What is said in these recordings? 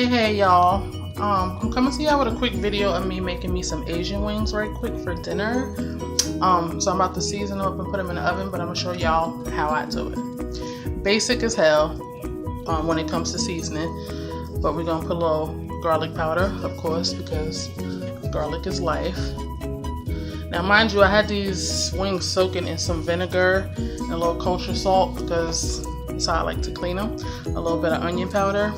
Hey y'all. I'm coming to y'all with a quick video of me making me some Asian wings right quick for dinner. So I'm about to season them up and put them in the oven, but I'm gonna show y'all how I do it. Basic as hell when it comes to seasoning, but we're gonna put a little garlic powder, of course, because garlic is life. Now mind you, I had these wings soaking in some vinegar and a little kosher salt because that's how I like to clean them. A little bit of onion powder,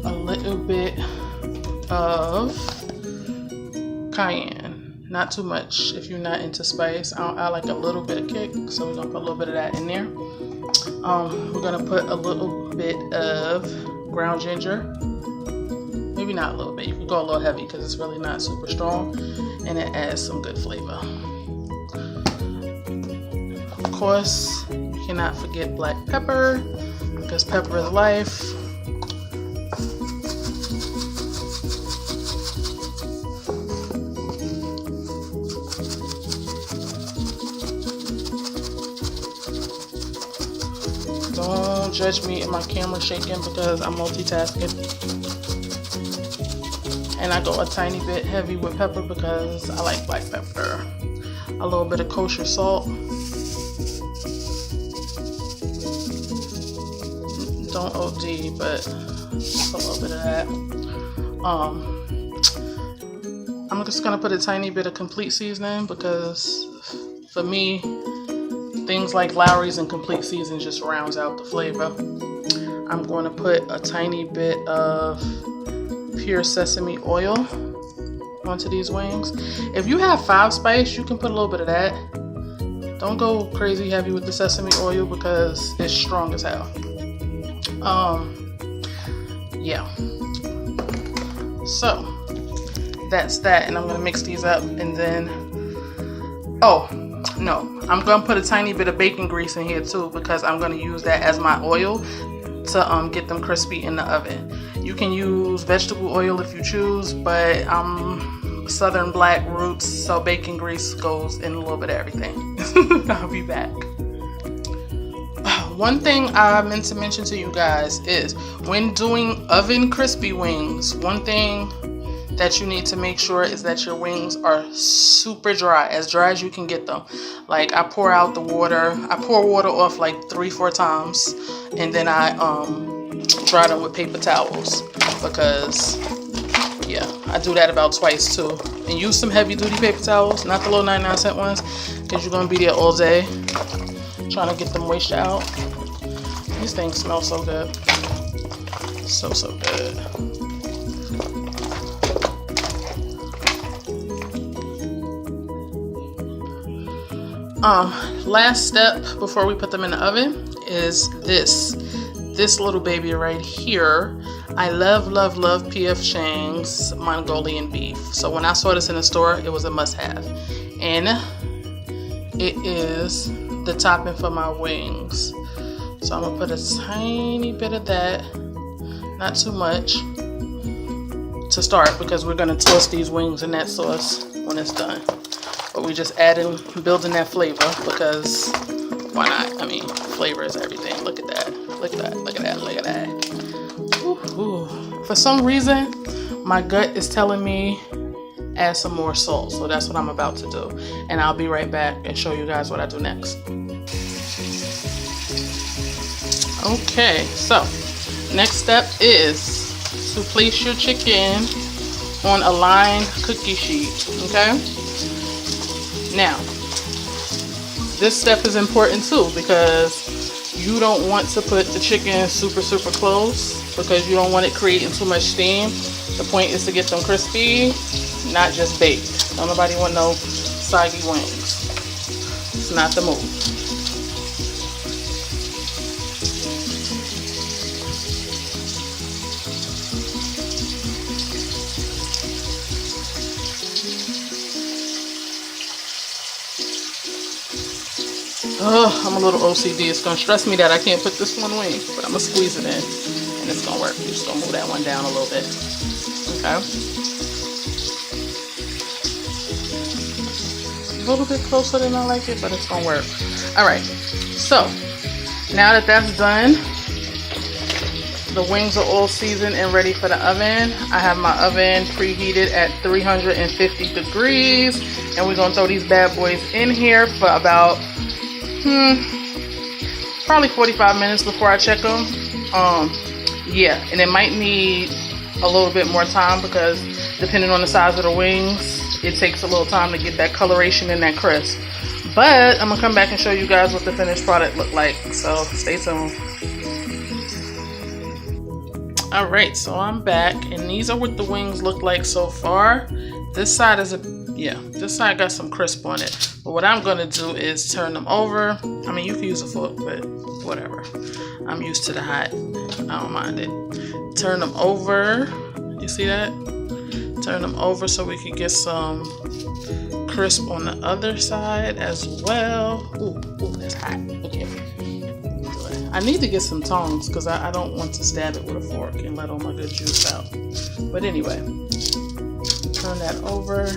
a little bit of cayenne, not too much if you're not into spice. I like a little bit of kick, so we're gonna put a little bit of that in there. We're gonna put a little bit of ground ginger, maybe not a little bit, you can go a little heavy because it's really not super strong, and it adds some good flavor. Of course, you cannot forget black pepper because pepper is life. Don't judge me in my camera shaking because I'm multitasking. And I go a tiny bit heavy with pepper because I like black pepper. A little bit of kosher salt. Don't OD, but just a little bit of that. I'm just gonna put a tiny bit of complete seasoning because for me, things like Lawry's and complete seasoning just rounds out the flavor. I'm going to put a tiny bit of pure sesame oil onto these wings. If you have 5 spice, you can put a little bit of that. Don't go crazy heavy with the sesame oil because it's strong as hell. Yeah. So that's that, and I'm gonna mix these up, and then I'm gonna put a tiny bit of bacon grease in here too because I'm gonna use that as my oil to get them crispy in the oven. You can use vegetable oil if you choose, but I'm Southern black roots, so bacon grease goes in a little bit of everything. I'll be back. One thing I meant to mention to you guys is when doing oven crispy wings, one thing that you need to make sure is that your wings are super dry as you can get them. Like I pour out the water, I pour water off like 3-4 times, and then I dry them with paper towels because yeah, I do that about twice too. And use some heavy duty paper towels, not the little 99-cent ones, because you're gonna be there all day trying to get the moisture out. These things smell so good. So good. Last step before we put them in the oven is this little baby right here. I love P.F. Chang's Mongolian beef. So when I saw this in the store, it was a must-have, and it is the topping for my wings. So I'm gonna put a tiny bit of that, not too much to start, because we're gonna toast these wings in that sauce when it's done. But we just building that flavor because why not? I mean, flavor is everything. Look at that. Look at that. Look at that. Look at that. Ooh. For some reason, my gut is telling me add some more salt. So that's what I'm about to do. And I'll be right back and show you guys what I do next. Okay, so next step is to place your chicken on a lined cookie sheet, okay? Now, this step is important too because you don't want to put the chicken super close because you don't want it creating too much steam. The point is to get them crispy, not just baked. Don't nobody want no soggy wings. It's not the move. Oh, I'm a little OCD. It's gonna stress me that I can't put this one wing, but I'm gonna squeeze it in and it's gonna work. You're just gonna move that one down a little bit. Okay. A little bit closer than I like it, but it's gonna work. All right. So now that that's done, The wings are all seasoned and ready for the oven. I have my oven preheated at 350 degrees. And we're gonna throw these bad boys in here for about, probably 45 minutes before I check them. Yeah, and it might need a little bit more time because depending on the size of the wings, it takes a little time to get that coloration and that crisp. But I'm gonna come back and show you guys what the finished product looked like, so stay tuned. Alright, so I'm back, and these are what the wings look like so far. This side is this side got some crisp on it. But what I'm gonna do is turn them over. I mean, you can use a fork, but whatever. I'm used to the hot. I don't mind it. Turn them over. You see that? Turn them over so we can get some crisp on the other side as well. Ooh, that's hot. Okay. I need to get some tongs because I don't want to stab it with a fork and let all my good juice out. But anyway, turn that over.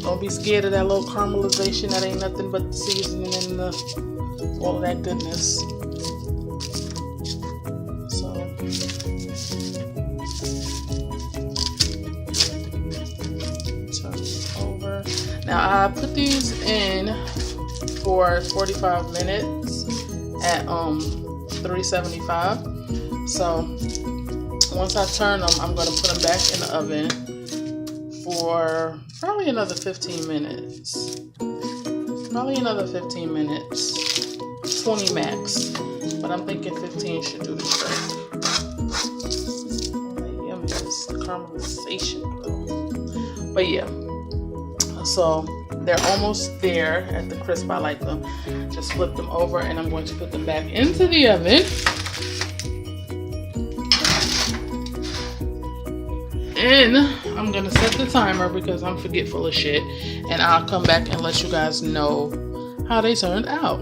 Don't be scared of that little caramelization. That ain't nothing but the seasoning and all of that goodness. So, turn it over. Now I put these in for 45 minutes at 375. So once I turn them, I'm going to put them back in the oven for probably another 15 minutes. Probably another 15 minutes. 20 max. But I'm thinking 15 should do the trick. Yummy, this caramelization, girl. But yeah. So they're almost there at the crisp I like them. Just flip them over and I'm going to put them back into the oven. And I'm gonna set the timer because I'm forgetful of shit. And I'll come back and let you guys know how they turned out.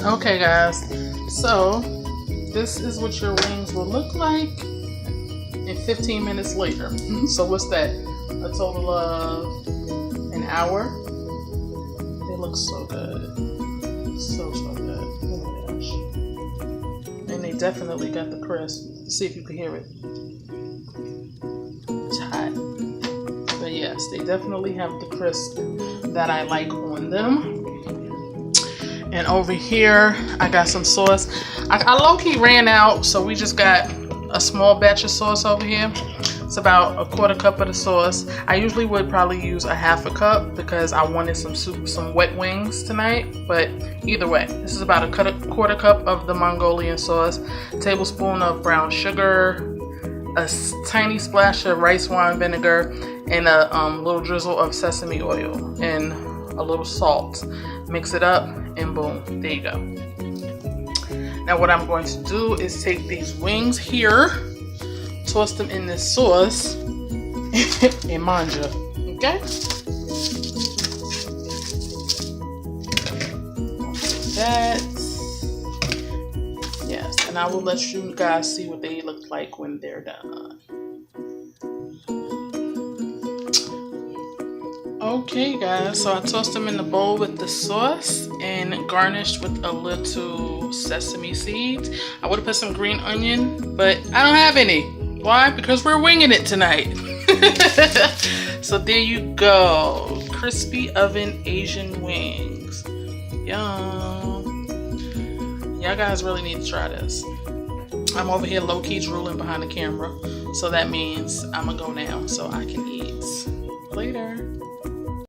Okay guys, so this is what your wings will look like in 15 minutes later. So what's that? A total of an hour? They look so good. So good. Oh my gosh. And they definitely got the crisp. Let's see if you can hear it. It's hot. But yes, they definitely have the crisp that I like on them. And over here, I got some sauce. I low-key ran out, so we just got a small batch of sauce over here. It's about a quarter cup of the sauce. I usually would probably use a half a cup because I wanted some wet wings tonight. But either way, this is about a quarter cup of the Mongolian sauce, a tablespoon of brown sugar, a tiny splash of rice wine vinegar, and a little drizzle of sesame oil, and a little salt. Mix it up, and boom, there you go. Now what I'm going to do is take these wings here, toss them in this sauce, and manja, okay? That, yes, and I will let you guys see what they look like when they're done. Okay guys, so I tossed them in the bowl with the sauce and garnished with a little sesame seeds. I would have put some green onion, but I don't have any. Why? Because we're winging it tonight. So there you go. Crispy oven Asian wings. Yum. Y'all guys really need to try this. I'm over here low-key drooling behind the camera. So that means I'm gonna go now so I can eat. Later.